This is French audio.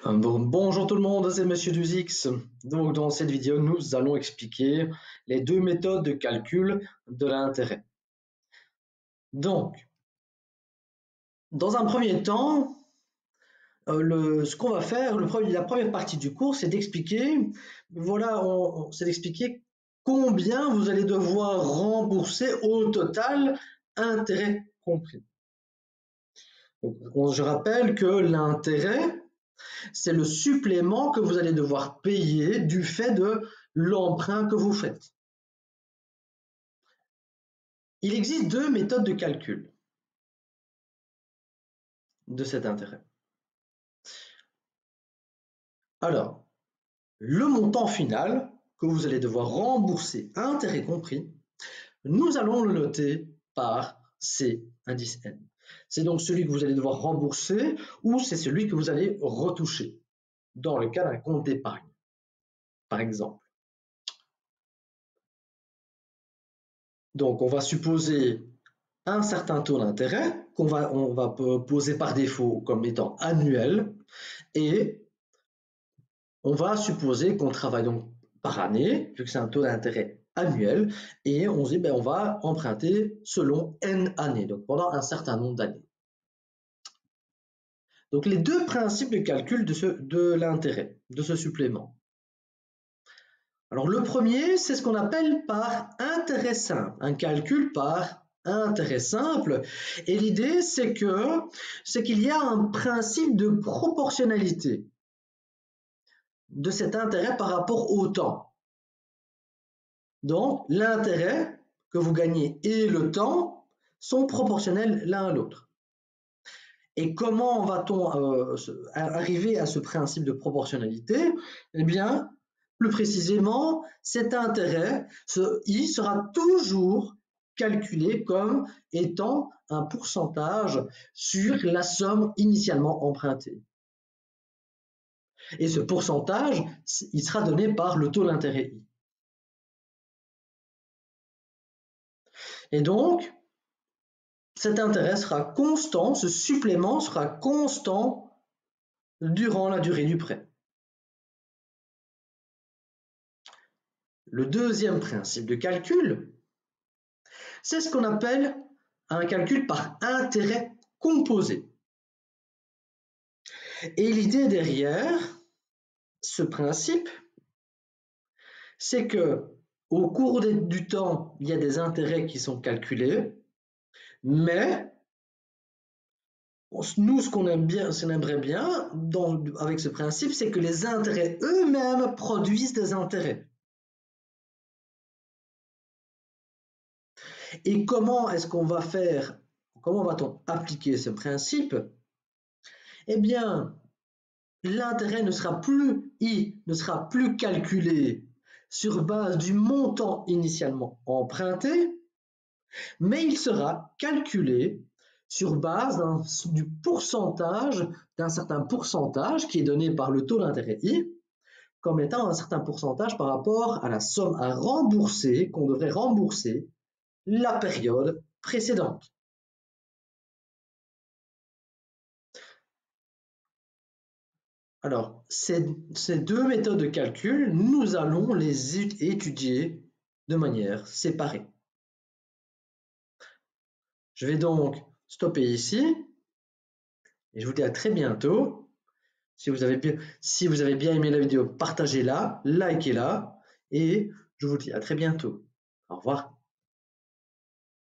Bonjour tout le monde, c'est Monsieur Duzix. Donc dans cette vidéo, nous allons expliquer les deux méthodes de calcul de l'intérêt. Donc, dans un premier temps, ce qu'on va faire, la première partie du cours, c'est d'expliquer, c'est d'expliquer combien vous allez devoir rembourser au total, intérêt compris. Donc, je rappelle que l'intérêt, c'est le supplément que vous allez devoir payer du fait de l'emprunt que vous faites. Il existe deux méthodes de calcul de cet intérêt. Alors, le montant final que vous allez devoir rembourser, intérêt compris, nous allons le noter par C, indice N. C'est donc celui que vous allez devoir rembourser ou c'est celui que vous allez retoucher dans le cas d'un compte d'épargne, par exemple. Donc, on va supposer un certain taux d'intérêt on va poser par défaut comme étant annuel et on va supposer qu'on travaille donc par année, vu que c'est un taux d'intérêt annuel, et on se dit on va emprunter selon N années, donc pendant un certain nombre d'années. Donc les deux principes de calcul de l'intérêt, de ce supplément. Alors le premier, c'est ce qu'on appelle par intérêt simple, un calcul par intérêt simple. Et l'idée, c'est qu'il y a un principe de proportionnalité de cet intérêt par rapport au temps. Donc l'intérêt que vous gagnez et le temps sont proportionnels l'un à l'autre. Et comment va-t-on arriver à ce principe de proportionnalité? Eh bien, plus précisément, cet intérêt, ce I, sera toujours calculé comme étant un pourcentage sur la somme initialement empruntée. Et ce pourcentage, il sera donné par le taux d'intérêt I. Et donc, cet intérêt sera constant, ce supplément sera constant durant la durée du prêt. Le deuxième principe de calcul, c'est ce qu'on appelle un calcul par intérêt composé. Et l'idée derrière ce principe, c'est que au cours du temps, il y a des intérêts qui sont calculés, mais nous, ce qu'on aimerait bien avec ce principe, c'est que les intérêts eux-mêmes produisent des intérêts. Et comment est-ce qu'on va faire, comment va-t-on appliquer ce principe? Eh bien, l'intérêt ne sera plus calculé sur base du montant initialement emprunté, mais il sera calculé sur base d'un certain pourcentage qui est donné par le taux d'intérêt I, comme étant un certain pourcentage par rapport à la somme à rembourser, qu'on devrait rembourser la période précédente. Alors, ces deux méthodes de calcul, nous allons les étudier de manière séparée. Je vais donc stopper ici et je vous dis à très bientôt. Si vous avez bien aimé la vidéo, partagez-la, likez-la et je vous dis à très bientôt. Au revoir.